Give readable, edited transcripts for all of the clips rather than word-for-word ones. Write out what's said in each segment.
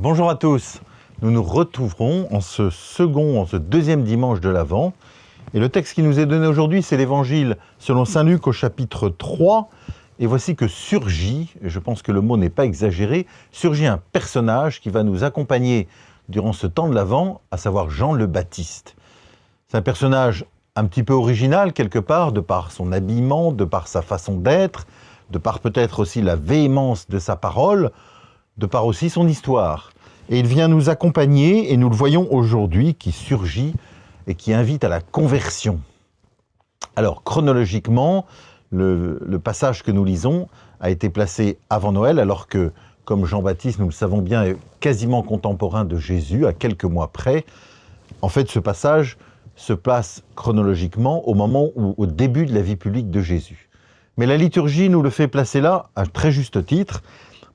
Bonjour à tous, nous nous retrouverons en ce deuxième dimanche de l'Avent. Et le texte qui nous est donné aujourd'hui, c'est l'Évangile selon saint Luc au chapitre 3. Et voici que surgit, et je pense que le mot n'est pas exagéré, surgit un personnage qui va nous accompagner durant ce temps de l'Avent, à savoir Jean le Baptiste. C'est un personnage un petit peu original quelque part, de par son habillement, de par sa façon d'être, de par peut-être aussi la véhémence de sa parole, de par aussi son histoire. Et il vient nous accompagner, et nous le voyons aujourd'hui, qui surgit et qui invite à la conversion. Alors, chronologiquement, le passage que nous lisons a été placé avant Noël, alors que, comme Jean-Baptiste, nous le savons bien, est quasiment contemporain de Jésus, à quelques mois près. En fait, ce passage se place chronologiquement au début de la vie publique de Jésus. Mais la liturgie nous le fait placer là, à très juste titre,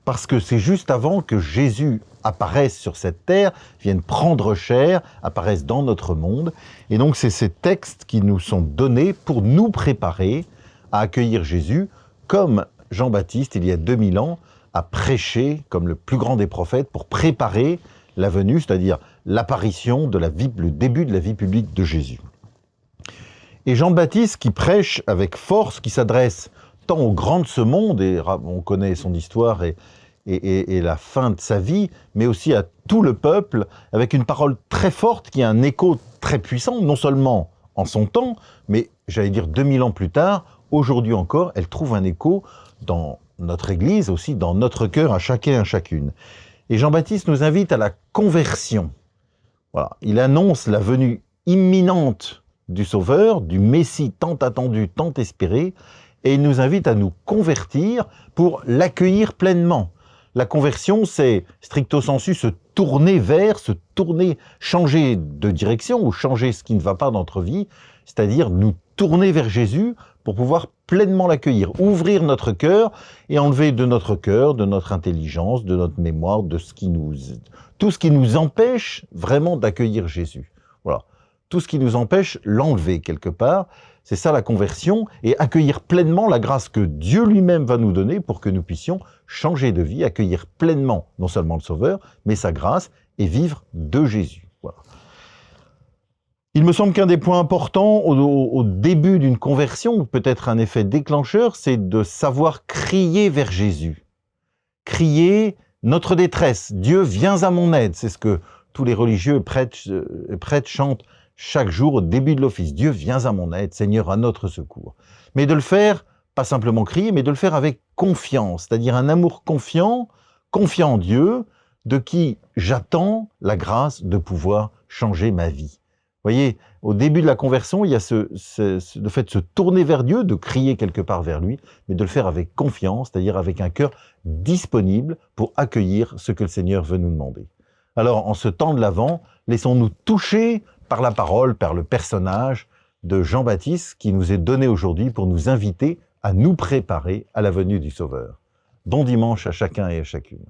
parce que c'est juste avant que Jésus apparaisse sur cette terre, vienne prendre chair, apparaisse dans notre monde. Et donc c'est ces textes qui nous sont donnés pour nous préparer à accueillir Jésus, comme Jean-Baptiste, il y a 2000 ans, a prêché comme le plus grand des prophètes pour préparer la venue, c'est-à-dire l'apparition le début de la vie publique de Jésus. Et Jean-Baptiste qui prêche avec force, qui s'adresse tant aux grands de ce monde, et on connaît son histoire et la fin de sa vie, mais aussi à tout le peuple, avec une parole très forte qui a un écho très puissant, non seulement en son temps, mais j'allais dire 2000 ans plus tard, aujourd'hui encore, elle trouve un écho dans notre Église, aussi dans notre cœur, à chacun et à chacune. Et Jean-Baptiste nous invite à la conversion. Voilà. Il annonce la venue imminente du Sauveur, du Messie tant attendu, tant espéré, et il nous invite à nous convertir pour l'accueillir pleinement. La conversion, c'est stricto sensu se tourner, changer de direction ou changer ce qui ne va pas dans notre vie, c'est-à-dire nous tourner vers Jésus pour pouvoir pleinement l'accueillir, ouvrir notre cœur et enlever de notre cœur, de notre intelligence, de notre mémoire, tout ce qui nous empêche vraiment d'accueillir Jésus. Voilà. Tout ce qui nous empêche, l'enlever quelque part. C'est ça la conversion, et accueillir pleinement la grâce que Dieu lui-même va nous donner pour que nous puissions changer de vie, accueillir pleinement non seulement le Sauveur, mais sa grâce, et vivre de Jésus. Voilà. Il me semble qu'un des points importants au début d'une conversion, peut-être un effet déclencheur, c'est de savoir crier vers Jésus. Crier notre détresse. Dieu, viens à mon aide. C'est ce que tous les religieux prêtres chantent chaque jour au début de l'office. Dieu, viens à mon aide, Seigneur, à notre secours. Mais de le faire, pas simplement crier, mais de le faire avec confiance, c'est-à-dire un amour confiant en Dieu, de qui j'attends la grâce de pouvoir changer ma vie. Vous voyez, au début de la conversion, il y a le fait de se tourner vers Dieu, de crier quelque part vers lui, mais de le faire avec confiance, c'est-à-dire avec un cœur disponible pour accueillir ce que le Seigneur veut nous demander. Alors, en ce temps de l'Avent, laissons-nous toucher par la parole, par le personnage de Jean-Baptiste qui nous est donné aujourd'hui pour nous inviter à nous préparer à la venue du Sauveur. Bon dimanche à chacun et à chacune.